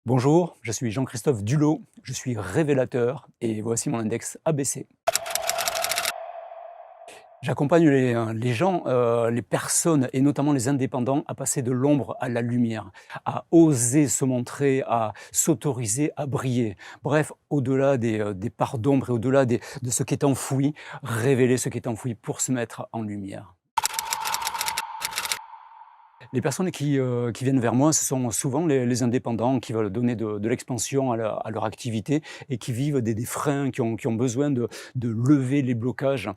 Bonjour, je suis Jean-Christophe Dulot, je suis révélateur et voici mon index ABC. J'accompagne les gens, les personnes et notamment les indépendants à passer de l'ombre à la lumière, à oser se montrer, à s'autoriser à briller. Bref, au-delà des parts d'ombre et au-delà de ce qui est enfoui, révéler ce qui est enfoui pour se mettre en lumière. Les personnes qui viennent vers moi, ce sont souvent les indépendants qui veulent donner de l'expansion à leur activité et qui vivent des freins, qui ont besoin de lever les blocages.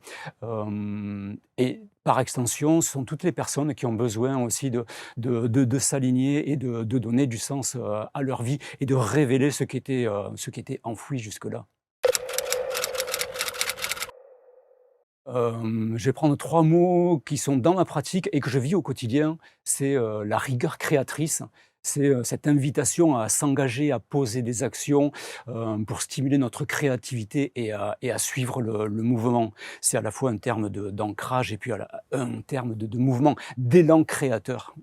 Et par extension, ce sont toutes les personnes qui ont besoin aussi de s'aligner et de donner du sens, à leur vie et de révéler ce qui était enfoui jusque-là. Je vais prendre 3 mots qui sont dans ma pratique et que je vis au quotidien. C'est, la rigueur créatrice. C'est, cette invitation à s'engager, à poser des actions, pour stimuler notre créativité et à suivre le mouvement. C'est à la fois un terme d'ancrage et puis un terme de mouvement, d'élan créateur.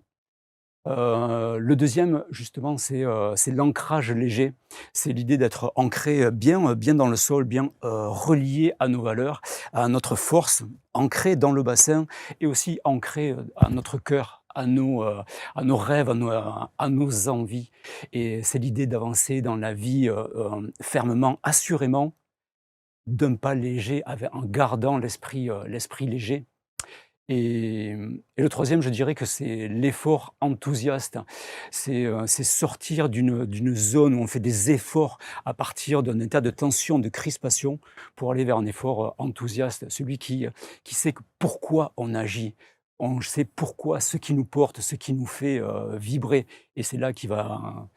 Le deuxième justement, c'est l'ancrage léger. C'est l'idée d'être ancré, bien dans le sol, bien, relié à nos valeurs, à notre force, ancré dans le bassin et aussi ancré, à notre cœur, à nos rêves, à nos envies et c'est l'idée d'avancer dans la vie, fermement, assurément, d'un pas léger en gardant l'esprit léger. Et le troisième, je dirais que c'est l'effort enthousiaste. C'est sortir d'une zone où on fait des efforts à partir d'un état de tension, de crispation, pour aller vers un effort, enthousiaste. Celui qui sait pourquoi on agit. On sait pourquoi, ce qui nous porte, ce qui nous fait, vibrer et c'est là qui va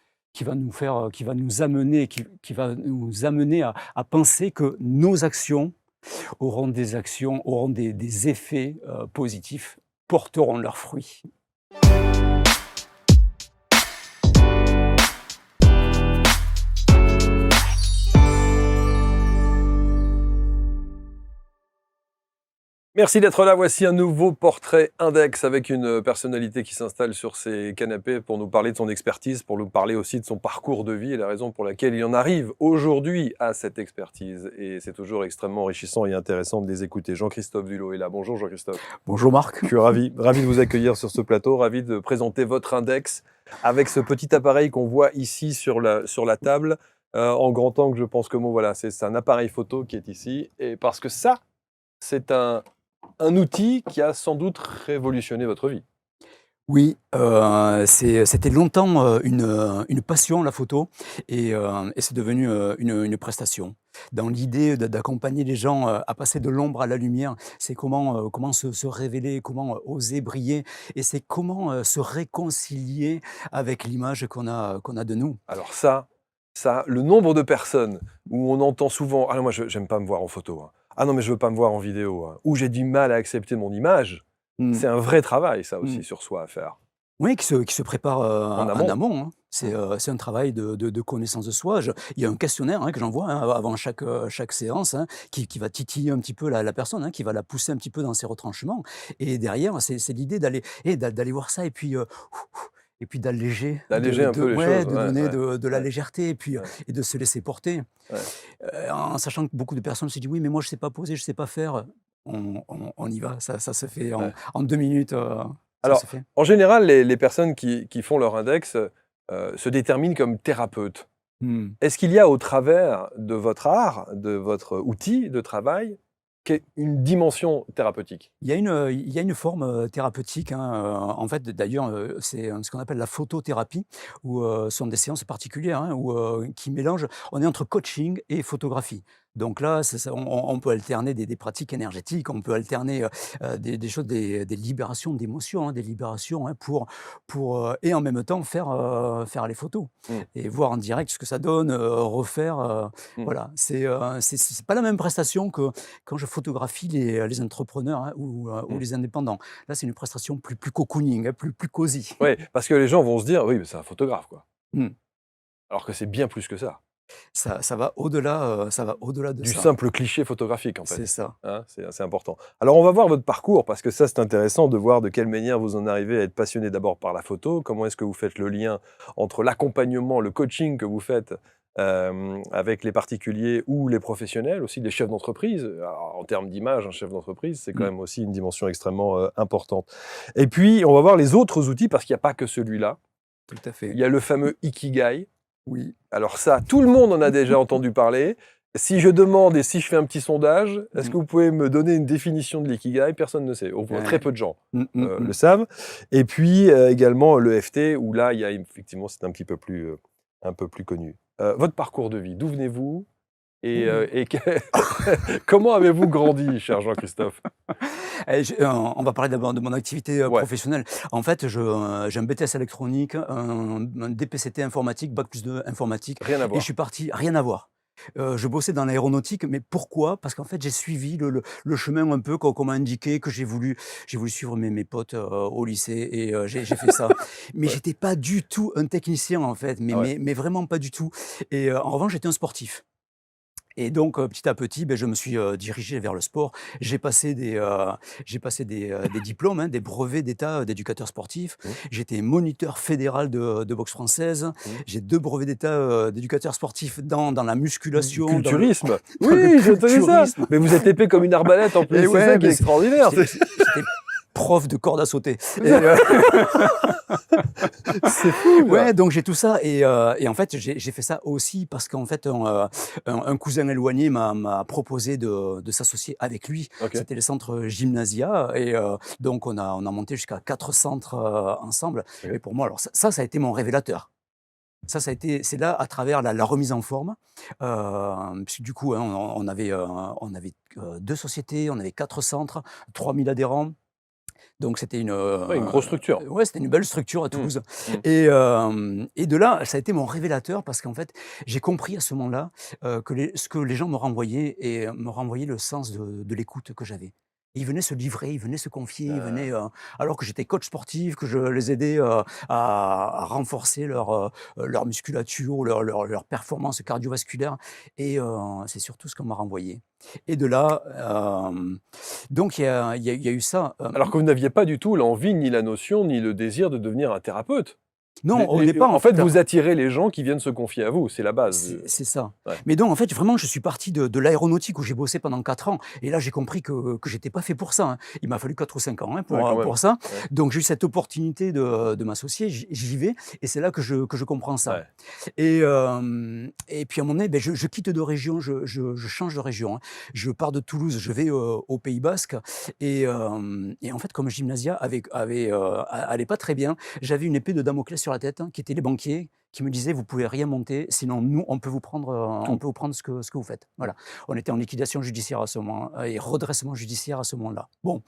nous amener, qui va nous amener à penser que nos actions auront des effets, positifs, porteront leurs fruits. Merci d'être là. Voici un nouveau portrait index avec une personnalité qui s'installe sur ses canapés pour nous parler de son expertise, pour nous parler aussi de son parcours de vie et la raison pour laquelle il en arrive aujourd'hui à cette expertise. Et c'est toujours extrêmement enrichissant et intéressant de les écouter. Jean-Christophe Dulot est là. Bonjour Jean-Christophe. Bonjour Marc. Je suis ravi de vous accueillir sur ce plateau, ravi de présenter votre index avec ce petit appareil qu'on voit ici sur la table. En grand angle, je pense que bon, voilà, c'est un appareil photo qui est ici. Et parce que ça, c'est un outil qui a sans doute révolutionné votre vie. Oui, c'était longtemps, une passion la photo et c'est devenu, une prestation. Dans l'idée d'accompagner les gens, à passer de l'ombre à la lumière, c'est comment se révéler, comment, oser briller et c'est comment, se réconcilier avec l'image qu'on a de nous. Alors ça, le nombre de personnes où on entend souvent: «Ah non, moi je j'aime pas me voir en photo, hein. Ah non, mais je veux pas me voir en vidéo, hein», ou «J'ai du mal à accepter mon image». Mmh. C'est un vrai travail ça Mmh. aussi sur soi à faire. Oui, qui se prépare, En en amont. amont, hein. Mmh. C'est un travail de connaissance de soi. Il y a un questionnaire, hein, que j'envoie, hein, avant chaque séance, hein, qui va titiller un petit peu la personne, hein, qui va la pousser un petit peu dans ses retranchements et derrière, c'est l'idée d'aller voir ça et puis d'alléger, D'alléger un peu les choses, de ouais, donner ouais, de la ouais, légèreté et puis, ouais, et de se laisser porter. ouais. En sachant que beaucoup de personnes se disent: «Oui, mais moi je sais pas poser, je sais pas faire». On y va, ça se fait Ouais. en 2 minutes, ça Alors, se fait. en général, les personnes qui font leur index, se déterminent comme thérapeutes. Mmh. Est-ce qu'il y a au travers de votre art, de votre outil de travail, une dimension thérapeutique? Il y a une forme, thérapeutique, hein, en fait, d'ailleurs, c'est, ce qu'on appelle la photothérapie où, ce sont des séances particulières, hein, où, qui mélangent on est entre coaching et photographie. Donc là, c'est ça on peut alterner des pratiques énergétiques, on peut alterner, des choses, des libérations d'émotions, hein, des libérations, hein, et en même temps faire les photos Mmh, et voir en direct ce que ça donne, refaire, mmh, voilà. C'est pas la même prestation que quand je photographie les entrepreneurs, hein, ou mmh. les indépendants. Là, c'est une prestation plus cocooning, hein, plus cosy. Ouais, parce que les gens vont se dire: «Oui, mais c'est un photographe, quoi». Mmh. Alors que c'est bien plus que ça. Ça va au-delà, de Du ça. simple cliché photographique, en C'est fait. ça. Hein, c'est assez important. Alors, on va voir votre parcours, parce que ça, c'est intéressant de voir de quelle manière vous en arrivez à être passionné d'abord par la photo. Comment est-ce que vous faites le lien entre l'accompagnement, le coaching que vous faites avec les particuliers ou les professionnels, aussi les chefs d'entreprise. Alors, en termes d'image, un chef d'entreprise, c'est quand Mmh, même aussi une dimension extrêmement importante. Et puis, on va voir les autres outils, parce qu'il n'y a pas que celui-là. tout à Il fait. y a le fameux Ikigai. Oui. Alors ça, tout le monde en a déjà entendu parler. Si je demande et si je fais un petit sondage, est-ce Mmh. que vous pouvez me donner une définition de l'ikigai? Personne ne sait. Très Ouais. peu de gens Mmh, mmh, le mmh. savent. Et puis également le FT, où là, il y a effectivement, c'est un peu plus connu. Votre parcours de vie, d'où venez-vous Ouh. et comment avez-vous grandi, cher Jean-Christophe? On va parler d'abord de mon activité, Ouais, professionnelle. En fait, j'ai un BTS électronique, un DPCT informatique, bac plus 2 informatique rien à et je voir. suis parti rien à voir. Je bossais dans l'aéronautique, mais pourquoi? Parce qu'en fait, j'ai suivi le chemin un peu qu'on m'a indiqué, que j'ai voulu suivre mes potes, au lycée et j'ai fait ça. Mais Ouais, j'étais pas du tout un technicien, en fait, mais ah ouais. mais mais vraiment pas du tout et en revanche, j'étais un sportif. Et donc, petit à petit, beh, je me suis, dirigé vers le sport. J'ai passé des diplômes, hein, des brevets d'état, d'éducateur sportif. Mmh, J'étais moniteur fédéral de boxe française. mmh. J'ai 2 brevets d'état, d'éducateur sportif dans la Du musculation, dans le culturisme. dans le Oui, j'ai entendu ça. culturisme. Mais vous êtes épais comme une arbalète en plus. et C'est ça ouais, qui est beh, extraordinaire. j'étais prof de corde à sauter C'est fou ça. Ouais, donc j'ai tout ça et en fait, j'ai fait ça aussi parce qu'en fait, un cousin éloigné m'a proposé de s'associer avec lui. Ok. C'était le centre Gymnasia et donc on a monté jusqu'à 4 centres, ensemble et Ok. pour moi, alors ça a été mon révélateur. C'est là, à travers la remise en forme, puisque du coup, hein, on avait 2 sociétés, on avait 4 centres, 3 000 adhérents. Donc c'était Ouais, une grosse structure. ouais, c'était une belle structure à Mmh. Toulouse Mmh. et de là, ça a été mon révélateur parce qu'en fait, j'ai compris à ce moment-là, ce que les gens me renvoyaient et me renvoyaient le sens de l'écoute que j'avais. Ils venaient se livrer, ils venaient se confier, ils venaient, Ah. alors que j'étais coach sportif, que je les aidais, à renforcer leur musculature ou leur performance cardiovasculaire et c'est surtout ce qu'on m'a renvoyé et de là, donc il y a eu ça, Alors que vous n'aviez pas du tout l'envie, ni la notion, ni le désir de devenir un thérapeute. non, au départ, En en fait, fait, vous attirez les gens qui viennent se confier à vous, c'est la base. c'est ça. Ouais. Mais donc en fait, vraiment, je suis parti de l'aéronautique où j'ai bossé pendant 4 ans et là, j'ai compris que j'étais pas fait pour ça, hein. Il m'a fallu 4 ou 5 ans, hein, Ouais, quand même. pour ça. Ouais. Donc j'ai eu cette opportunité de m'associer, j'y vais et c'est là que je comprends ça. Ouais. Et puis à un moment donné, beh, je quitte de région, je change de région, hein. Je pars de Toulouse, je vais, au Pays basque et en fait, comme Gymnasia allait pas très bien, j'avais une épée de Damoclès sur la tête, hein, qui étaient les banquiers, qui me disaient: «Vous pouvez rien monter, sinon nous, on Tout. peut vous prendre ce que vous faites». Voilà. On était en liquidation judiciaire à ce moment et redressement judiciaire à ce moment-là. Bon,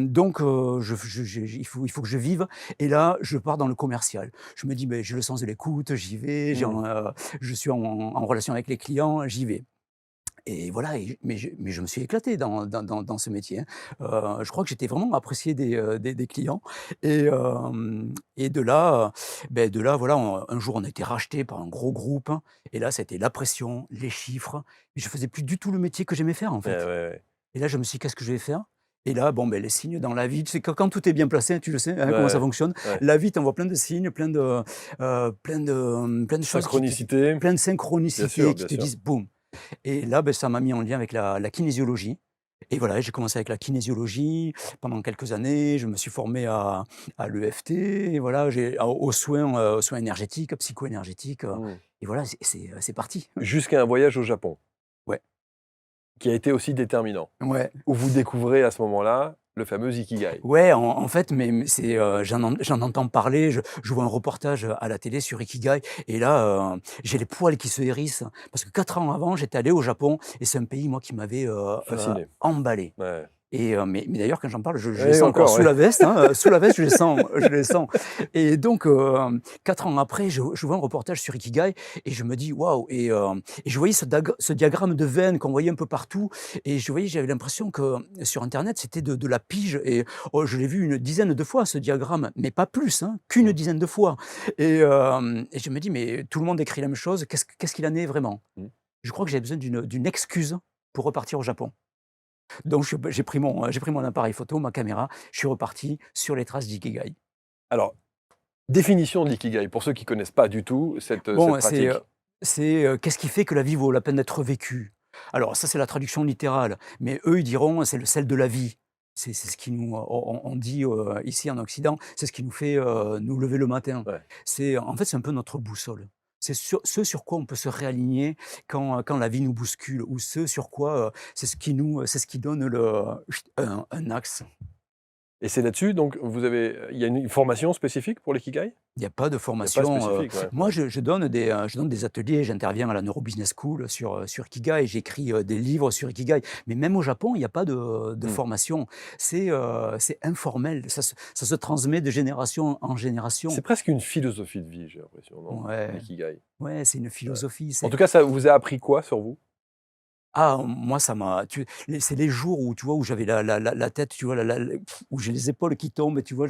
donc il faut que je vive et là, je pars dans le commercial. Je me dis: «Beh, j'ai le sens de l'écoute, j'y vais, Mmh. je suis en relation avec les clients, j'y vais». Et voilà mais je me suis éclaté dans ce métier, hein. Je crois que j'étais vraiment apprécié des clients et de là, voilà, un jour, on a été racheté par un gros groupe et là, c'était la pression, les chiffres et je faisais plus du tout le métier que j'aimais faire, en Ouais, ouais, fait ouais. et là, je me suis dit: «Qu'est-ce que je vais faire?» Et là, bon, les signes dans la vie, tu sais, quand tout est bien placé, hein, tu le sais, hein, comment ça Ouais, fonctionne. ouais. La vie t'envoie plein de signes, plein de choses Synchronicité. plein de Bien sûr, synchronicités qui bien te sûr. disent: «Boum». Et là, ça m'a mis en lien avec la kinésiologie et voilà, j'ai commencé avec la kinésiologie pendant quelques années. Je me suis formé à l'EFT et voilà, aux soins énergétiques, psycho-énergétiques, Mmh. et voilà, c'est parti. Jusqu'à un voyage au Japon, Ouais, qui a été aussi déterminant, ouais. où vous découvrez à ce moment-là le fameux Ikigai. Ouais, en fait, mais c'est, j'en entends parler, je vois un reportage, à la télé sur Ikigai et là, j'ai les poils qui se hérissent parce que 4 ans avant, j'étais allé au Japon et c'est un pays, moi, qui m'avait, Fasciné. emballé. Ouais. Mais d'ailleurs, quand j'en parle, je les Et sens encore encore, sous ouais. la veste, hein, sous la veste, je les sens, je les sens. Et donc, 4 ans après, je vois un reportage sur Ikigai et je me dis: «Waouh» et je voyais ce diagramme de veines qu'on voyait un peu partout et j'avais l'impression que sur internet, c'était de la pige et je l'ai vu une dizaine de fois ce diagramme, mais pas plus, hein, qu'une Mmh. dizaine de fois et je me dis: «Mais tout le monde écrit la même chose, qu'est-ce qu'il en est vraiment?» Mmh. Je crois que j'ai besoin d'une excuse pour repartir au Japon. Donc j'ai pris mon appareil photo, ma caméra, je suis reparti sur les traces d'Ikigai. Alors, définition de l'ikigai, pour ceux qui connaissent pas du tout cette Bon, pratique. qu'est-ce qui fait que la vie vaut la peine d'être vécue? Alors ça, c'est la traduction littérale, mais eux, ils diront: «C'est le sel de la vie». C'est ce qui nous on dit, ici en Occident, c'est ce qui nous fait, nous lever le matin. Ouais. En fait, c'est un peu notre boussole. C'est ce sur quoi on peut se réaligner quand la vie nous bouscule ou ce sur quoi, c'est ce qui donne un axe. Et c'est là-dessus, donc il y a une formation spécifique pour l'ikigai? Il y a pas de Il y a pas formation, spécifique, ouais, moi ouais. je donne des ateliers, j'interviens à la Neurobusiness School sur Ikigai, j'écris, des livres sur Ikigai. Mais même au Japon, il y a pas de Mmh. formation. C'est informel, ça se transmet de génération en génération. C'est presque une philosophie de vie, j'ai l'impression, non? Ouais, L'ikigai. ouais, c'est une Ouais. philosophie, En c'est tout cas, ça vous a appris quoi sur vous? moi ça m'a tu les c'est les jours où tu vois, où j'avais la tête, tu vois, où j'ai les épaules qui tombent et tu vois,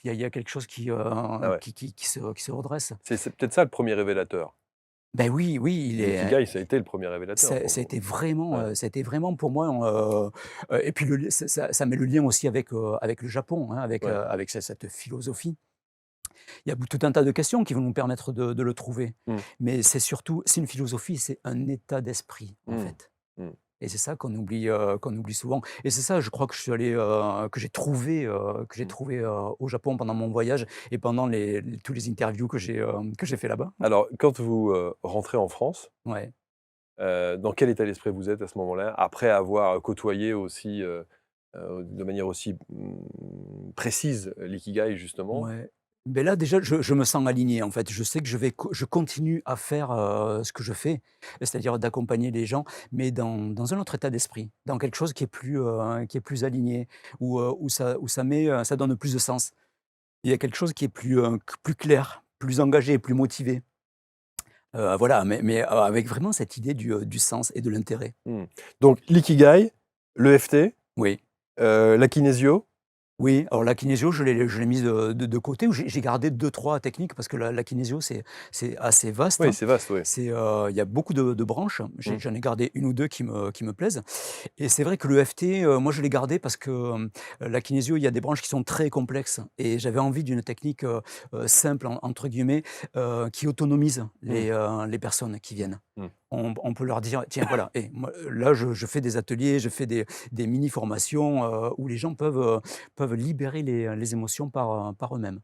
il y a quelque chose Ah ouais. qui se redresse. C'est peut-être ça le premier révélateur. Ben oui, oui, il est L'ikigai, ça a été le premier révélateur pour ça a vous? été vraiment, Ouais. ça a été vraiment pour moi, et puis ça met le lien aussi avec le Japon, hein, Ouais. avec cette philosophie. Il y a tout un tas de questions qui vont nous permettre de le trouver, Mmh. mais c'est une philosophie, c'est un état d'esprit, en Mmh. fait. Mmh. Et c'est ça qu'on oublie souvent et c'est ça, je crois que je suis allé, Mmh. au Japon pendant mon voyage et pendant tous les interviews que j'ai fait là-bas. Alors, quand vous, rentrez en France, Ouais. dans quel état d'esprit vous êtes à ce moment-là? Après avoir côtoyé aussi, de manière aussi, précise, l'ikigai justement? Ouais. Beh, là, déjà, je me sens aligné, en fait. Je sais que je continue à faire, ce que je fais, c'est-à-dire d'accompagner les gens, mais dans un autre état d'esprit, dans quelque chose qui est plus aligné, ça donne plus de sens. Il y a quelque chose qui est plus clair, plus engagé, plus motivé. Voilà, avec vraiment cette idée du sens et de l'intérêt. Mmh. Donc l'ikigai, l'EFT, Oui. la kinésio. Oui, alors la kinésio, je l'ai mise, de côté ou j'ai gardé deux trois techniques parce que la kinésio, c'est assez vaste, Oui, hein. c'est vaste, oui. Il y a beaucoup de branches. Mmh. J'en ai gardé une ou 2 qui me plaisent et c'est vrai que l'EFT, moi je l'ai gardé parce que, la kinésio, il y a des branches qui sont très complexes et j'avais envie d'une technique, «simple» entre guillemets, qui autonomise Mmh. les personnes qui viennent. Mmh. On peut leur dire: «Tiens voilà, moi, là je fais des ateliers, je fais des mini formations, où les gens peuvent libérer les émotions par eux-mêmes».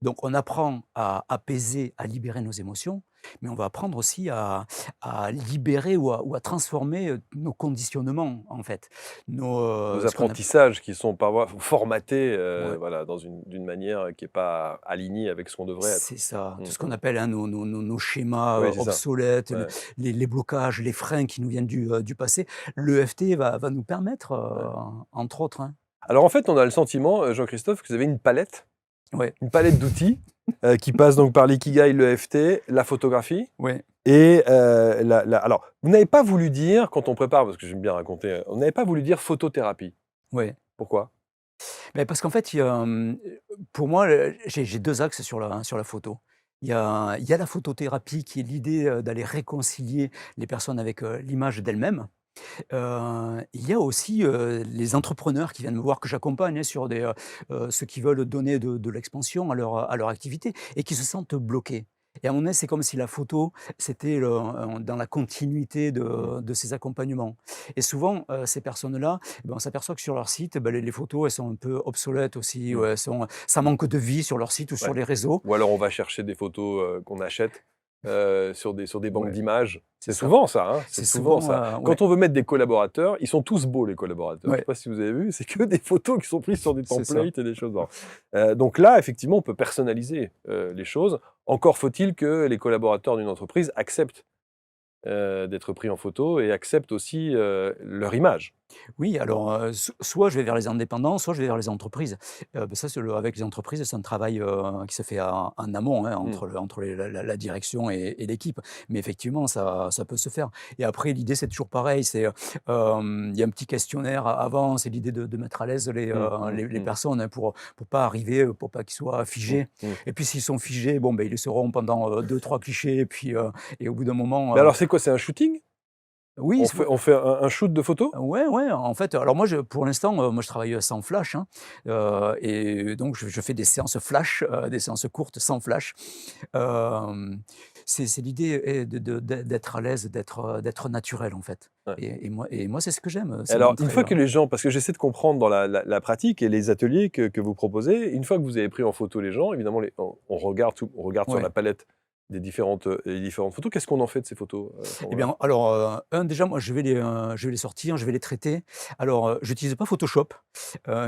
Donc on apprend à apaiser, à libérer nos émotions, mais on va apprendre aussi à libérer ou à transformer, nos conditionnements en fait. Nos Ce qu'on a apprentissages qui sont parfois formatés, Ouais, voilà, d'une manière qui est pas alignée avec ce qu'on devrait être. c'est ça, Mmh tout ce qu'on mh. appelle, hein, nos schémas, Oui, c'est ça. obsolètes, Ouais, les blocages, les freins qui nous viennent du passé. L'EFT va nous permettre, ouais. entre autres, hein. Alors en fait, on a le sentiment, Jean-Christophe, que vous avez Ouais, une palette d'outils, qui passe donc par l'ikigai, l'EFT, la photographie ouais, et la alors, vous n'avez pas voulu dire, quand on prépare, parce que j'aime bien raconter, on n'avez pas voulu dire photothérapie. ouais. Pourquoi? Beh, parce qu'en fait, pour moi, j'ai 2 axes sur la photo. Il y a la photothérapie qui est l'idée, d'aller réconcilier les personnes avec, l'image d'elles-mêmes. Il y a aussi, les entrepreneurs qui viennent me voir, que j'accompagne, hein, ceux qui veulent donner de l'expansion à leur activité et qui se sentent bloqués. Et à un moment donné, c'est comme si la photo, c'était dans la continuité Mmh. de ces accompagnements. Et souvent, ces personnes-là, eh ben, on s'aperçoit que sur leur site, bah, les photos, elles sont un peu obsolètes aussi, ou Mmh. ça manque de vie sur leur site ou sur Ouais. les réseaux. Ou alors on va chercher des photos, qu'on achète, sur des banques Ouais, d'images. c'est C'est ça. souvent ça, hein, c'est C'est souvent souvent, ça. ouais, Quand on veut mettre des collaborateurs, ils sont tous beaux les collaborateurs. Je ne sais ouais, pas si vous avez vu, c'est que des photos qui sont prises sur des c'est ça. templates et des choses dans donc là, effectivement, on peut personnaliser, les choses. Encore faut-il que les collaborateurs d'une entreprise acceptent, d'être pris en photo et acceptent aussi, leur image. Oui, alors, soit je vais vers les indépendants, soit je vais vers les entreprises. Ça, avec les entreprises, c'est un travail, qui se fait en amont, hein, Mmh. entre la direction et l'équipe. Mais effectivement, ça peut se faire et après l'idée, c'est toujours pareil, il y a un petit questionnaire avant, c'est l'idée de mettre à l'aise Mmh, mmh, les mmh, personnes, hein, pour pas arriver, pour pas qu'ils soient mmh, figés mmh. et puis s'ils sont figés, bon, ben ils le seront pendant, 2-3 clichés et puis, et au bout d'un moment, Mais alors c'est quoi? C'est un shooting? oui, On fait un shoot de photos? ouais, ouais, en fait, alors moi, pour l'instant, moi, je travaille, sans flash, hein, et donc je fais des séances flash, des séances courtes sans flash. Hem, c'est l'idée est d'être à l'aise, d'être naturel, en fait Ouais. et moi, c'est ce que j'aime, c'est Alors, une montrer, fois que les gens, parce que j'essaie de comprendre dans la pratique et les ateliers que vous proposez, une fois que vous avez pris en photo les gens, évidemment, on regarde sur la ouais. palette des différentes photos. Qu'est-ce qu'on en fait de ces photos à ce Eh moment-là? bien, alors, déjà, moi, je vais les sortir, je vais les traiter. Alors, j'utilise pas Photoshop,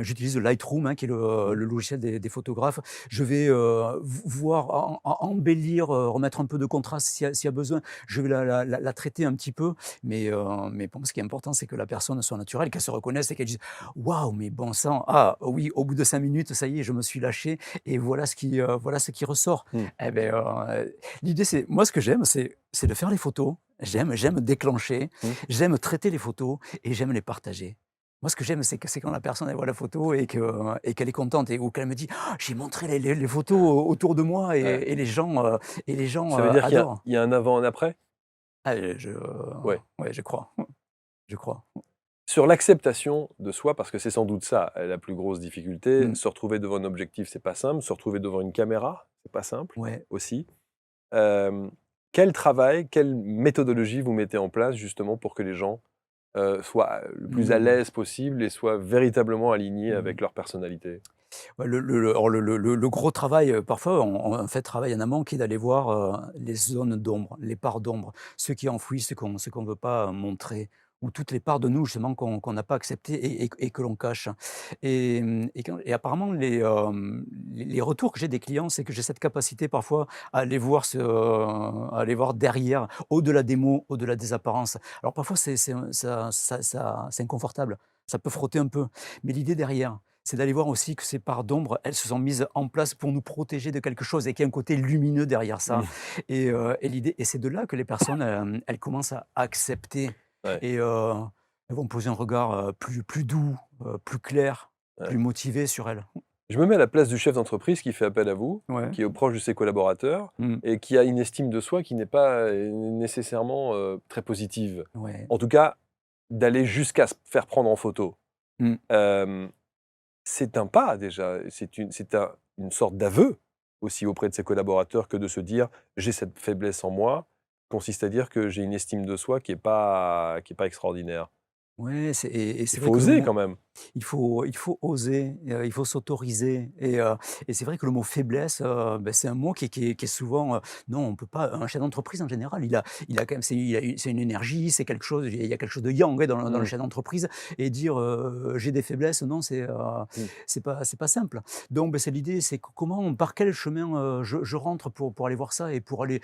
j'utilise Lightroom, hein, qui est Mmh. le logiciel des photographes. Je vais, voir, embellir, remettre un peu de contraste s'il y a besoin. Je vais la traiter un petit peu, mais bon, ce qui est important, c'est que la personne soit naturelle, qu'elle se reconnaisse et qu'elle dise: «Waouh, mais bon sang, ah oui, au bout de 5 minutes, ça y est, je me suis lâché et voilà ce qui ressort». Mmh. Eh beh, l'idée, c'est moi, ce que j'aime, c'est de faire les photos. J'aime déclencher, Mmh. j'aime traiter les photos et j'aime les partager. Moi, ce que j'aime, c'est quand la personne, elle voit la photo et qu'elle est contente ou qu'elle me dit: «Ah, j'ai montré les photos autour de moi Ouais. et les gens, Ça veut dire qu'il y a adorent». il y a un avant, un après? Ah, Ouais. ouais, je crois, je crois. Sur l'acceptation de soi, parce que c'est sans doute ça, la plus grosse difficulté, Mmh. se retrouver devant un objectif, c'est pas simple, se retrouver devant une caméra, c'est pas simple Ouais. aussi. Hem, Quel travail, quelle méthodologie vous mettez en place justement pour que les gens, soient le plus à Mmh. l'aise possible et soient véritablement alignés Mmh. avec leur personnalité? Ouais, alors le gros travail, parfois on fait travail en amont qui est d'aller voir, les zones d'ombre, les parts d'ombre, ce qui est enfoui, ce qu'on ne veut pas montrer ou toutes les parts de nous justement qu'on n'a pas acceptées et que l'on cache et apparemment les retours que j'ai des clients, c'est que j'ai cette capacité parfois à aller voir à aller voir derrière, au-delà des mots, au-delà des apparences. Alors parfois c'est inconfortable, ça peut frotter un peu, mais l'idée derrière, c'est d'aller voir aussi que ces parts d'ombre, elles se sont mises en place pour nous protéger de quelque chose et qu'il y a un côté lumineux derrière ça Mmh. et l'idée et c'est de là que les personnes, elles commencent à accepter Ouais, et elles vont poser un regard, plus doux, plus clair, ouais. plus motivé sur elles. Je me mets à la place du chef d'entreprise qui fait appel à vous, Ouais. qui est proche de ses collaborateurs Mmh. et qui a une estime de soi qui n'est pas, nécessairement, très positive. Ouais. En tout cas, d'aller jusqu'à se faire prendre en photo. Mmh. Hem C'est un pas déjà, une sorte d'aveu aussi auprès de ses collaborateurs que de se dire: «J'ai cette faiblesse en moi», consiste à dire que j'ai une estime de soi qui est pas extraordinaire. Ouais, et Il c'est faut vrai que le oser mot quand même. il faut oser, il faut s'autoriser et c'est vrai que le mot faiblesse, c'est un mot qui est souvent, non, on peut pas un chef d'entreprise en général, il a quand même c'est une énergie, c'est quelque chose il y a quelque chose de yang, ouais, dans le Mmh, chef d'entreprise et dire, «J'ai des faiblesses», non, mmh. c'est pas simple. Donc c'est l'idée, c'est par quel chemin, je rentre pour aller voir ça et pour aller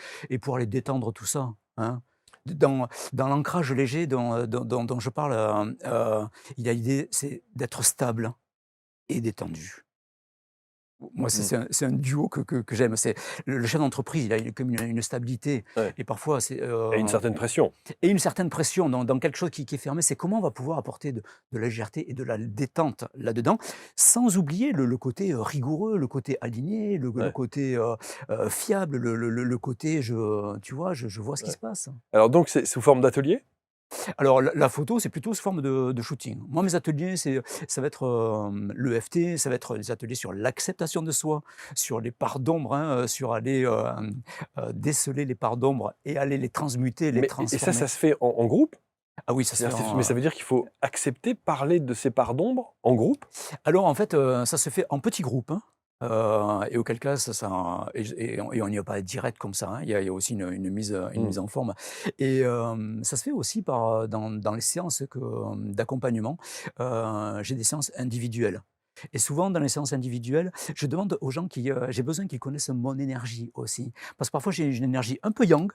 détendre tout ça, hein? Dans l'ancrage léger dont je parle, il y a l'idée, c'est d'être stable et détendu. Moi, c'est Mmh. c'est un duo que j'aime. C'est le chef d'entreprise, il a comme une stabilité Ouais, et parfois et une certaine pression. et une certaine pression dans quelque chose qui est fermé. C'est comment on va pouvoir apporter de la légèreté et de la détente là-dedans, sans oublier le côté, rigoureux, le côté aligné, le Ouais, côté, fiable, le côté tu vois, je vois ce qui ouais. se passe. Alors donc c'est sous forme d'atelier? Alors la photo, c'est plutôt sous forme de shooting. Moi, mes ateliers, ça va être, l'EFT, ça va être des ateliers sur l'acceptation de soi, sur les parts d'ombre, hein, sur aller, déceler les parts d'ombre et aller les transmuter, les Mais ça transformer. se fait en groupe? Ah oui, ça se fait C'est-à-dire mais en, ça veut dire qu'il faut accepter parler de ses parts d'ombre en groupe? alors en fait, ça se fait en petits groupes, hein, et auquel cas ça et on n'y va pas direct comme ça, hein. Il y a aussi une Mmh. mise en forme et ça se fait aussi dans les séances d'accompagnement, j'ai des séances individuelles et souvent dans les séances individuelles, je demande aux gens j'ai besoin qu'ils connaissent mon énergie aussi. Parce que parfois j'ai une énergie un peu yang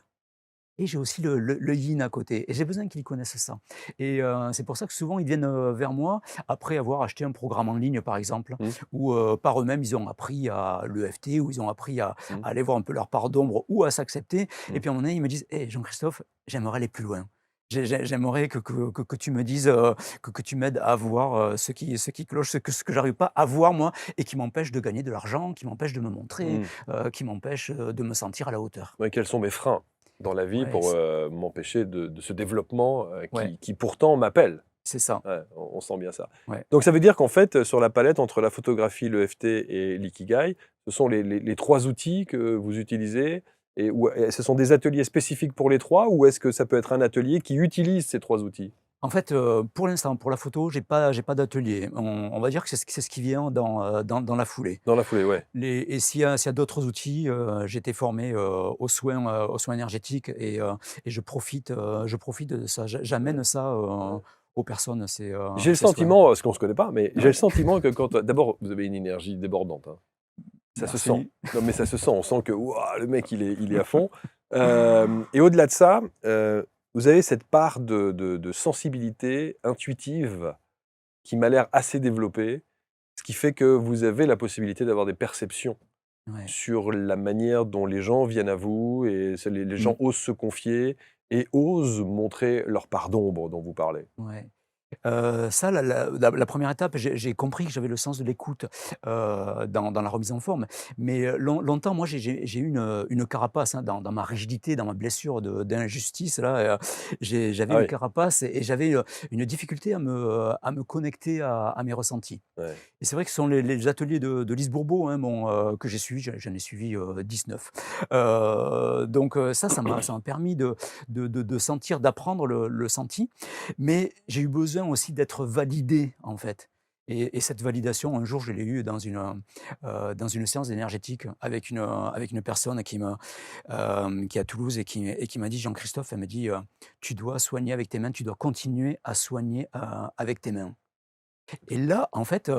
et j'ai aussi le yin à côté et j'ai besoin qu'ils connaissent ça et c'est pour ça que souvent ils viennent, vers moi après avoir acheté un programme en ligne, par exemple, Mmh, où, par eux-mêmes, ils ont appris à l'EFT, ou ils ont appris mmh, à aller voir un peu leur part d'ombre ou à s'accepter et mmh. puis à un moment donné, ils me disent: «Hé Jean-Christophe, j'aimerais aller plus loin. J'aimerais que tu me dises, que tu m'aides à voir, ce qui cloche, ce que j'arrive pas à voir moi et qui m'empêche de gagner de l'argent, qui m'empêche de me montrer, Mmh. qui m'empêche, de me sentir à la hauteur». Ouais, quels sont mes freins dans la vie Ouais, pour, m'empêcher de ce développement, ouais, qui pourtant m'appelle? c'est ça, Ouais, on sent bien ça. ouais. Donc ça veut dire qu'en fait, sur la palette entre la photographie, l'EFT et l'ikigai, ce sont les 3 outils que vous utilisez et ce sont des ateliers spécifiques pour les 3 ou est-ce que ça peut être un atelier qui utilise ces 3 outils? En fait, pour l'instant, pour la photo, j'ai pas d'atelier. On va dire que c'est ce qui vient dans la foulée. Dans la foulée, ouais. Et s'il y a d'autres outils, j'ai été formé, aux soins énergétiques et je profite de ça. J'amène ça, Ouais. aux personnes, J'ai le ces soins. sentiment, parce qu'on ne se connaît pas, mais j'ai le Ouais. sentiment que quand d'abord, vous avez une énergie débordante, hein. Ça se sent. Merci. Non, mais ça se sent. On sent que waouh, le mec, il est à fond. Et au-delà de ça, vous avez cette part de sensibilité intuitive qui m'a l'air assez développée, ce qui fait que vous avez la possibilité d'avoir des perceptions Ouais. sur la manière dont les gens viennent à vous et les Mmh. gens osent se confier et osent montrer leur part d'ombre dont vous parlez. Ouais. Ça, la 1re étape, j'ai compris que j'avais le sens de l'écoute, dans la remise en forme. Mais, longtemps, moi, j'ai eu une carapace, hein, dans ma rigidité, dans ma blessure d'injustice là, j'avais Ah une oui, carapace et j'avais, une difficulté à me connecter à mes ressentis. ouais. Et c'est vrai que ce sont les ateliers de Lise Bourbeau, hein, que j'ai suivis, j'en ai suivi, 19. Donc ça m'a permis de sentir, d'apprendre le senti. Mais j'ai eu besoin aussi d'être validé, en fait. Et cette validation, un jour, je l'ai eue dans une séance énergétique avec une personne qui est à Toulouse et qui m'a dit: «Jean-Christophe», elle me dit, «Tu dois soigner avec tes mains, tu dois continuer à soigner, avec tes mains». Et là, en fait,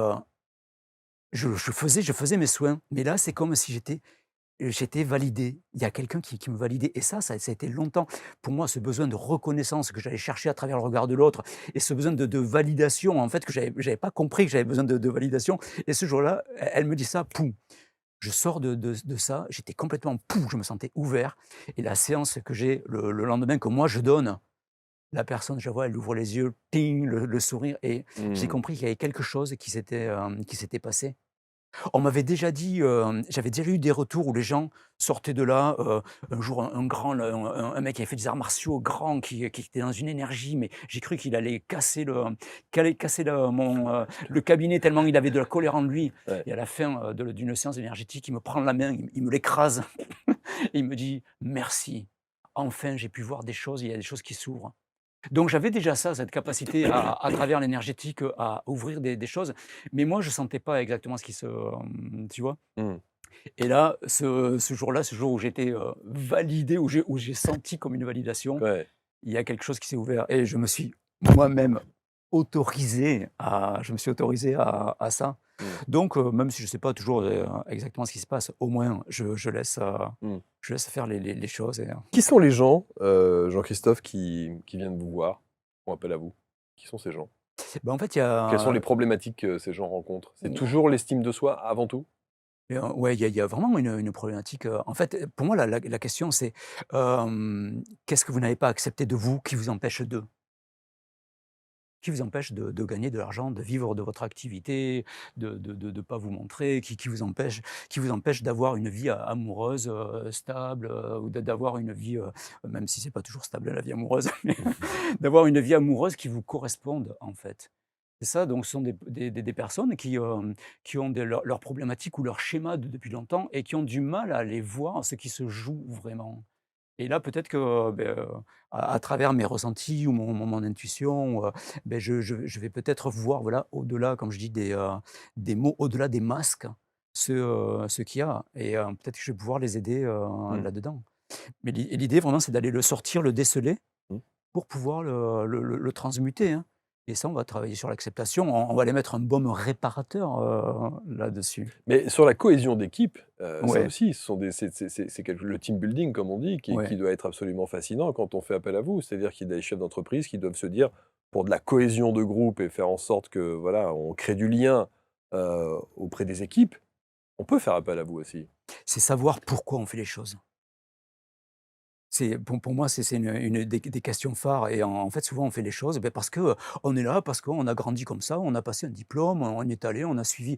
je faisais mes soins, mais là, c'est comme si j'étais validé. Il y a quelqu'un qui me validait et ça a été longtemps pour moi, ce besoin de reconnaissance que j'allais chercher à travers le regard de l'autre et ce besoin de validation, en fait, que j'avais pas compris que j'avais besoin de validation et ce jour-là, elle me dit ça, poum! Je sors de ça, j'étais complètement pouf, je me sentais ouvert et la séance que j'ai le lendemain, que moi je donne, la personne, je la vois, elle ouvre les yeux, ting, le sourire et j'ai Mmh. compris qu'il y avait quelque chose qui s'était passé. On m'avait déjà dit, j'avais déjà eu des retours où les gens sortaient de là, un jour un grand le un mec qui avait fait des arts martiaux grand, qui était dans une énergie, mais j'ai cru qu'il allait casser le cabinet tellement il avait de la colère en lui Ouais. et à la fin, d'une séance énergétique, il me prend la main, il me l'écrase et il me dit: «Merci, enfin j'ai pu voir des choses, il y a des choses qui s'ouvrent». Donc j'avais déjà ça, cette capacité à travers l'énergétique, à ouvrir des choses, mais moi je sentais pas exactement ce qui tu vois? Mmh. Et là, ce jour-là, ce jour où j'étais, validé, où j'ai senti comme une validation, Ouais. il y a quelque chose qui s'est ouvert et moi-même je me suis autorisé à ça. Mmh. Donc même si je ne sais pas toujours, exactement ce qui se passe, au moins Mmh. je laisse faire les choses et Qui sont les gens, Jean-Christophe, qui viennent vous voir, font appel à vous? Qui sont ces gens? en fait, il y Quelles sont les a problématiques que ces gens rencontrent? C'est toujours l'estime de soi avant tout? Ouais, il y a vraiment une problématique, en fait, pour moi, la question c'est, qu'est-ce que vous n'avez pas accepté de vous qui vous empêche de? Qui vous empêche de gagner de l'argent, de vivre de votre activité, de pas vous montrer? Qui vous empêche d'avoir une vie a amoureuse, stable, ou d'avoir une vie, même si c'est pas toujours stable la vie amoureuse, mais d'avoir une vie amoureuse qui vous corresponde, en fait. C'est ça, donc ce sont des personnes qui ont leurs problématiques ou leurs schémas depuis longtemps et qui ont du mal à aller voir ce qui se joue vraiment. Et là, peut-être que, à travers mes ressentis ou mon intuition, je vais peut-être voir, voilà, au-delà, comme je dis, des mots, au-delà des masques, ce qu'il y a et peut-être que je vais pouvoir les aider, Mmh. là-dedans. Mais l'idée vraiment, c'est d'aller le sortir, le déceler Mmh. pour pouvoir le transmuter, hein. Et ça, on va travailler sur l'acceptation. On va aller mettre un baume réparateur, là-dessus. Mais sur la cohésion d'équipe, ça Ouais, aussi, ce sont c'est le team building, comme on dit, qui ouais. doit être absolument fascinant quand on fait appel à vous. C'est-à-dire qu'il y a des chefs d'entreprise qui doivent se dire, pour de la cohésion de groupe et faire en sorte que, voilà, on crée du lien, auprès des équipes, on peut faire appel à vous aussi. C'est savoir pourquoi on fait les choses. C'est pour moi, c'est une des questions phares et en fait, souvent, on fait les choses, beh, parce que, on est là, parce qu'on a grandi comme ça, on a passé un diplôme, on y est allé, on a suivi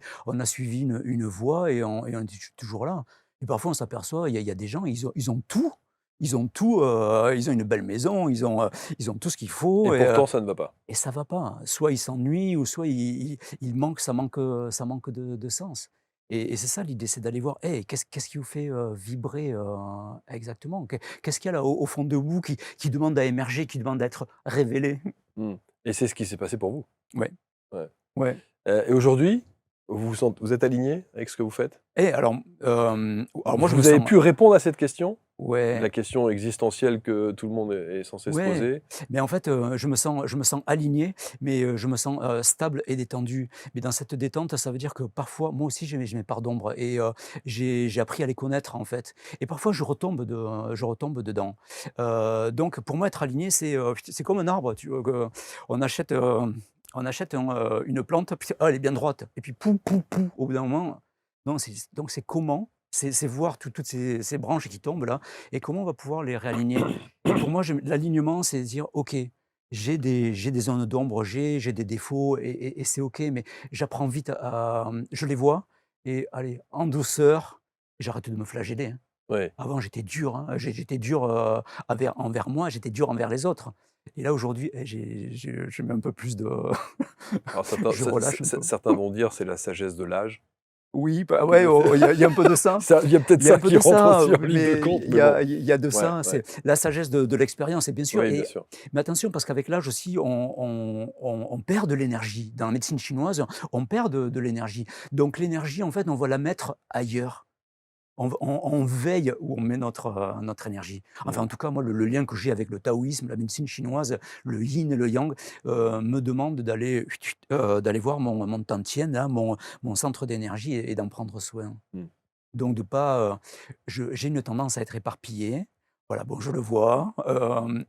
une voie et on est toujours là. Et parfois, on s'aperçoit, il y a des gens, ils ont tout. Ils ont une belle maison, ils ont tout ce qu'il Et faut pourtant, ça ne va pas. et ça va pas. Soit ils s'ennuient ou soit il manque ça manque de sens et c'est ça l'idée, c'est d'aller voir: «Hey, qu'est-ce qui vous fait, vibrer, exactement? Qu'est-ce qu'il y a là au fond de vous qui demande à émerger, qui demande à être révélé?» Mmh. Et c'est ce qui s'est passé pour vous. Ouais, Ouais. ouais. Et aujourd'hui, vous êtes aligné avec ce que vous faites? Et alors moi je me Vous avez sens pu répondre à cette question? ouais. La question existentielle que tout le monde est censé se Ouais, poser? mais en fait, je me sens aligné, mais je me sens, stable et détendu. Mais dans cette détente, ça veut dire que parfois, moi aussi, j'ai mes parts d'ombre et j'ai appris à les connaître, en fait. Et parfois, je retombe dedans. Donc pour moi, être aligné, c'est comme un arbre, tu vois? On achète, une plante, puis ah, elle est bien droite et puis pou, pou, pou, au bout d'un moment, non, c'est comment? C'est voir toutes ces branches qui tombent là et comment on va pouvoir les réaligner? Et pour moi, l'alignement, c'est dire: «OK, j'ai des zones d'ombre, j'ai des défauts et c'est OK, mais j'apprends vite je les vois et allez, en douceur, j'arrête de me flageller, hein. Ouais. Avant, j'étais dur, hein, j'étais dur, envers moi, j'étais dur envers les autres et là, aujourd'hui, je mets un peu plus de Alors je relâche un peu. certains vont dire: «C'est la sagesse de l'âge». Oui, bah, Que ouais, oh, il y a un peu de ça. il y a peut-être Il y a un ça peu qui de rentre ça, aussi en ligne de mais compte, il mais y bon. a il y a de Ouais, ça, ouais. c'est la sagesse de l'expérience et bien sûr Oui, bien sûr. mais attention parce qu'avec l'âge aussi on perd de l'énergie. Dans la médecine chinoise, on perd de l'énergie. Donc l'énergie, en fait, on va la mettre ailleurs. On veille où on met notre énergie. Enfin, Mmh. en tout cas, moi, le lien que j'ai avec le taoïsme, la médecine chinoise, le yin et le yang, me demande d'aller voir mon tantien, là, mon centre d'énergie et d'en prendre soin. Mmh. Donc de pas, j'ai une tendance à être éparpillé. Voilà, bon, je le vois,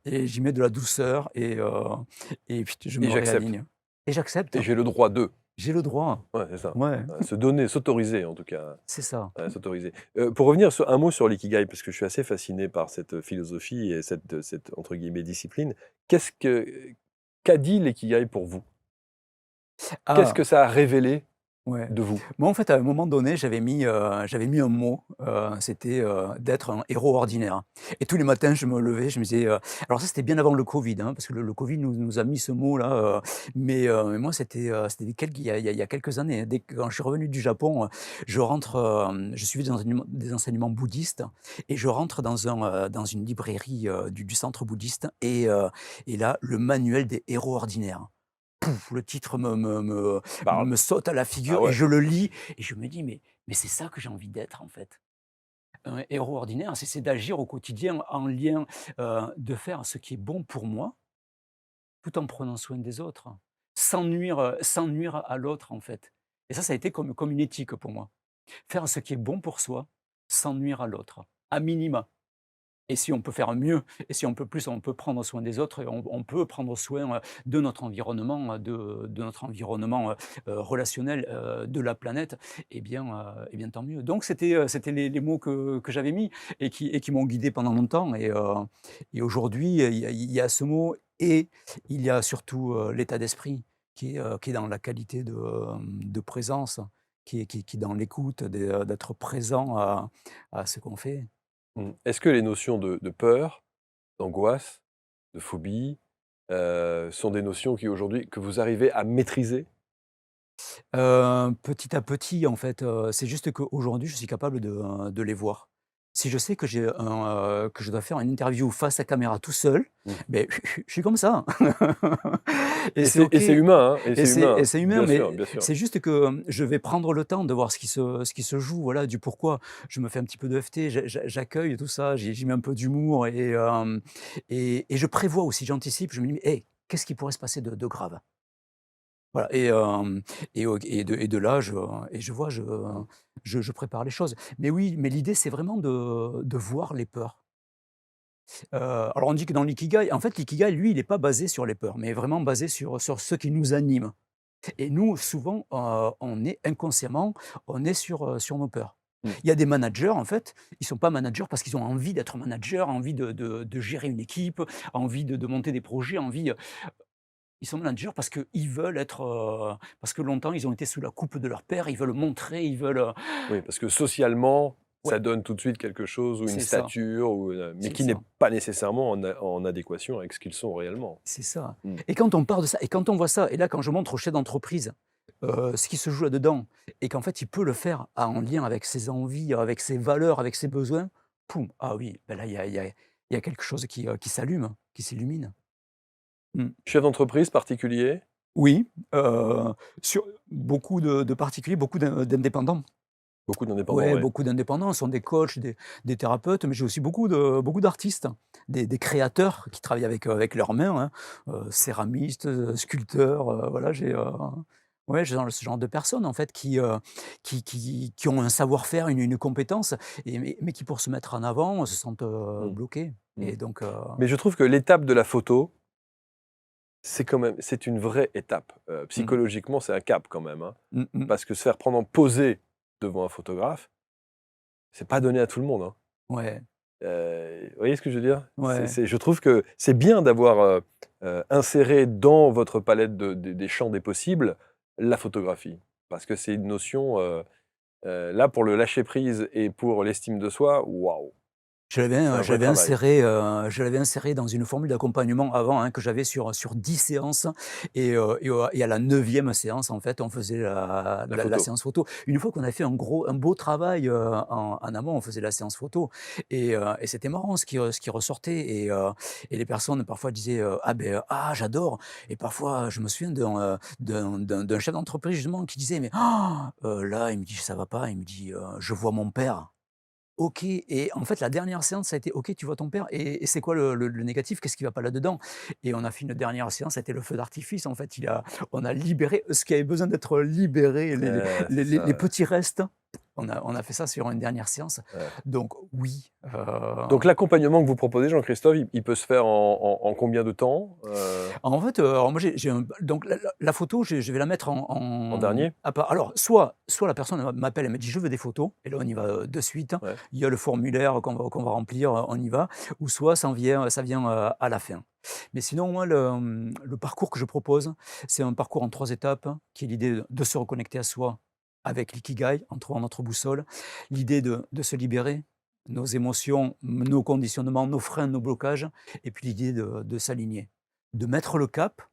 et j'y mets de la douceur et puis je Et me j'accepte. réaligne et j'accepte. Et j'ai le droit de. J'ai le droit. Ouais, c'est ça. Ouais, Se donner, s'autoriser en tout cas, c'est ça. s'autoriser. Pour revenir sur un mot sur l'ikigai, parce que je suis assez fasciné par cette philosophie et cette entre guillemets «discipline». Qu'est-ce que qu'a dit l'ikigai pour vous? Qu'est-ce Ah, que ça a révélé ouais. de vous? Moi, en fait, à un moment donné, j'avais mis un mot, c'était, d'être un héros ordinaire et tous les matins, je me levais, je me disais, alors ça, c'était bien avant le covid, hein, parce que le covid nous a mis ce mot-là, mais moi, c'était il y a quelques années, hein. Dès que quand je suis revenu du Japon, je suivais des enseignements bouddhistes et je rentre dans une librairie, du centre bouddhiste et là, le manuel des héros ordinaires. Pouf! Le titre Parle. me saute à la Ah figure et ouais. je le lis et je me dis: «Mais c'est ça que j'ai envie d'être, en fait». Un héros ordinaire, c'est d'agir au quotidien en lien, de faire ce qui est bon pour moi, tout en prenant soin des autres, sans nuire à l'autre, en fait. Et ça a été comme une éthique pour moi. Faire ce qui est bon pour soi, sans nuire à l'autre, à minima. Et si on peut faire mieux et si on peut plus, on peut prendre soin des autres et on peut prendre soin, de notre environnement, de notre environnement, relationnel, de la planète et bien tant mieux. Donc c'était les mots que j'avais mis et qui m'ont guidé pendant longtemps et aujourd'hui, il y a ce mot et il y a surtout, l'état d'esprit qui est dans la qualité de présence, qui est dans l'écoute, d'être présent à ce qu'on fait. Mmh. Est-ce que les notions de peur, d'angoisse, de phobie, sont des notions qui aujourd'hui que vous arrivez à maîtriser? Petit à petit, en fait, c'est juste qu'aujourd'hui, je suis capable de les voir. Si je sais que je dois faire une interview face à caméra tout seul, Mmh. beh, je suis comme ça. Et Et c'est OK c'est humain, hein, et et c'est c'est humain, et c'est humain, bien mais sûr, bien sûr. c'est juste que, je vais prendre le temps de voir ce qui se joue, voilà, du pourquoi. Je me fais un petit peu de FT, j'accueille tout ça, j'y mets un peu d'humour et je prévois aussi, j'anticipe, je me dis: «Hey, qu'est-ce qui pourrait se passer de grave?» Voilà et de là, je vois, je prépare les choses. Mais oui, mais l'idée, c'est vraiment de voir les peurs. Alors on dit que dans l'ikigai en fait, l'ikigai, lui, il est pas basé sur les peurs, mais vraiment basé sur ce qui nous anime et nous, souvent, on est inconsciemment, on est sur nos peurs. Mmh. Il y a des managers, en fait, ils sont pas managers parce qu'ils ont envie d'être managers, envie de gérer une équipe, envie de monter des projets, envie, ils sont managers parce qu'ils veulent être, parce que longtemps ils ont été sous la coupe de leur père, ils veulent montrer, ils veulent, Oui, parce que socialement, ça ouais, donne tout de suite quelque chose ou une c'est ça, stature mais c'est qui n'est ça. pas nécessairement en adéquation avec ce qu'ils sont réellement. C'est ça Mmh. et quand on part de ça et quand on voit ça et là, quand je montre au chef d'entreprise, ce qui se joue là-dedans et qu'en fait, il peut le faire en lien avec ses envies, avec ses valeurs, avec ses besoins, poum! Ah oui, ben là, il y a quelque chose qui s'allume, qui s'illumine. Mmh. Chef d'entreprise particulier? Oui, sur beaucoup de particuliers, beaucoup d'indépendants. Beaucoup d'indépendants, Ouais, ouais. beaucoup d'indépendants, sont des coachs, des thérapeutes, mais j'ai aussi beaucoup d'artistes, des créateurs qui travaillent avec leurs mains, hein, céramistes, sculpteurs, voilà, ouais, j'ai ce genre de personnes, en fait, qui ont un savoir-faire, une compétence et mais qui, pour se mettre en avant, se sentent, Mmh. bloqués Mmh. et donc Mais je trouve que l'étape de la photo, c'est une vraie étape. mmh, Psychologiquement, c'est un cap quand même, hein. mmh mh, Parce que se faire prendre en posé devant un photographe, c'est pas donné à tout le monde, hein. ouais, Vous voyez ce que je veux dire? ouais. Je trouve que c'est bien d'avoir, inséré dans votre palette des champs des possibles, la photographie. Parce que c'est une notion, là, pour le lâcher prise et pour l'estime de soi, waouh! C'est un vrai travail. Je l'avais inséré dans une formule d'accompagnement avant, hein, que j'avais sur 10 séances et à la 9e séance, en fait, on faisait la La la la photo. séance photo. Une fois qu'on a fait un beau travail, en amont, on faisait la séance photo et c'était marrant ce qui ressortait et les personnes parfois disaient, «Ah ben ah j'adore» et parfois je me souviens d'un chef d'entreprise justement qui disait: «Mais là», il me dit: «Ça va pas», il me dit, «Je vois mon père». OK et en fait, la dernière séance, ça a été: «OK, tu vois ton père et c'est quoi le négatif? Qu'est-ce qui va pas là-dedans?» et on a fait une dernière séance, ça a été le feu d'artifice. En fait, on a libéré ce qui avait besoin d'être libéré, C'est ça, les ouais, petits restes. On a fait ça sur une dernière séance. ouais. Donc oui, Donc l'accompagnement que vous proposez, Jean-Christophe, il peut se faire en combien de temps? en fait, alors moi j'ai un donc la photo, je vais la mettre En en dernier? à part alors soit la personne m'appelle, elle me dit: «Je veux des photos» et là on y va, de suite. Ouais. Il y a le formulaire qu'on va remplir, on y va ou soit ça vient, à la fin. Mais sinon moi le parcours que je propose, c'est un parcours en 3 étapes, qui est l'idée de se reconnecter à soi avec l'ikigai, en trouvant notre boussole. L'idée de se libérer, nos émotions, nos conditionnements, nos freins, nos blocages et puis l'idée de s'aligner. De mettre le cap,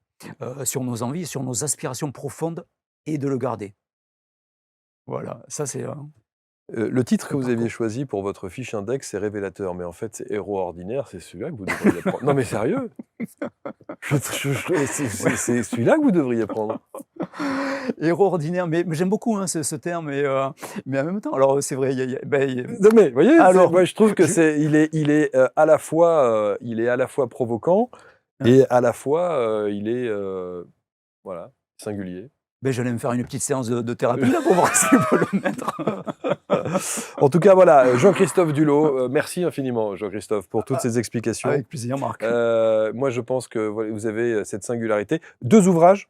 sur nos envies, sur nos aspirations profondes et de le garder. Voilà, ça c'est, Le titre que le vous aviez parcours. choisi pour votre fiche index, c'est révélateur, mais en fait, c'est héros ordinaire, c'est celui-là que vous devriez prendre. Non mais sérieux? C'est celui-là que vous devriez prendre. Héros ordinaire, mais j'aime beaucoup, hein, ce terme mais en même temps alors, c'est vrai, Non mais, vous voyez, alors, moi je trouve que je il est à la fois provoquant hein, et à la fois, voilà, singulier. j'allais me faire une petite séance de thérapie là pour voir si je peux le mettre. En tout cas, voilà, Jean-Christophe Dulot, merci infiniment, Jean-Christophe, pour toutes Ah, ces explications. avec plaisir, Marc. Moi, je pense que voilà, vous avez cette singularité. 2 ouvrages?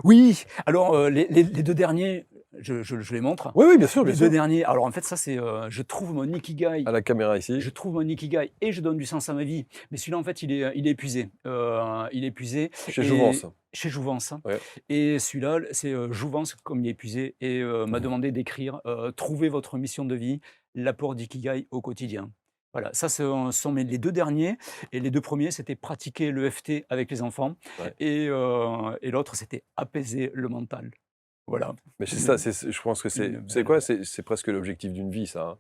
Oui, alors, les 2 derniers, je les montre. Oui, oui, bien sûr, bien Les 2 sûr. derniers, alors en fait ça c'est, je trouve mon ikigai À la caméra ici. Je trouve mon ikigai et je donne du sens à ma vie. Mais celui-là, en fait, il est épuisé. Il est épuisé Chez Jouvence. et chez Jouvence, hein. Ouais. Et celui-là, c'est, Jouvence comme il est épuisé et m'a demandé d'écrire, «Trouver votre mission de vie, l'apport d'ikigai au quotidien». Voilà, ça ce sont les 2 derniers et les 2 premiers, c'était pratiquer l'EFT avec les enfants Ouais. et l'autre, c'était apaiser le mental. Voilà, Mais c'est ça, une je pense que une c'est quoi? belle, C'est presque l'objectif d'une vie, ça,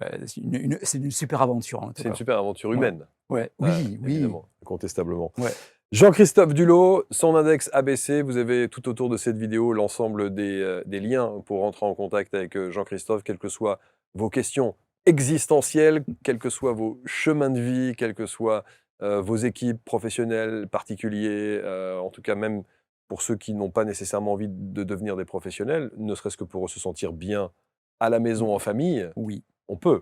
hein. c'est une super aventure, en tout C'est une cas. super aventure Ouais, humaine. ouais, oui, oui, Évidemment, incontestablement. ouais. Jean-Christophe Dulot, son index ABC, vous avez tout autour de cette vidéo l'ensemble des liens pour rentrer en contact avec Jean-Christophe, quelles que soient vos questions existentielles, quels que soient vos chemins de vie, quelles que soient vos équipes professionnelles, particuliers, en tout cas même pour ceux qui n'ont pas nécessairement envie de devenir des professionnels, ne serait-ce que pour se sentir bien à la maison, en famille, Oui, on peut.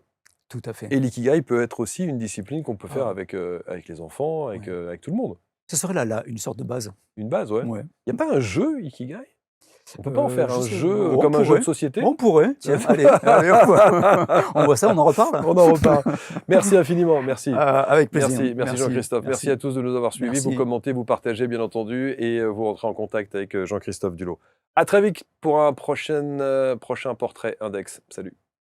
tout à fait. Et l'ikigai peut être aussi une discipline qu'on peut faire Ah, avec les enfants, ouais. avec tout le monde. Ce serait là, une sorte de base. Une base, ouais. Ouais. Il n'y a pas un jeu ikigai? On peut pas en faire Je un sais jeu on comme un jeu de pourrait, société? on pourrait, tiens, allez on voit ça, on en reparle? On en reparle. Merci infiniment, merci. Avec plaisir. Merci Jean-Christophe. Merci à tous de nous avoir suivis. Vous Merci. commentez, vous partagez bien entendu et vous rentrez en contact avec Jean-Christophe Dulot. À très vite pour un prochain portrait Index. Salut.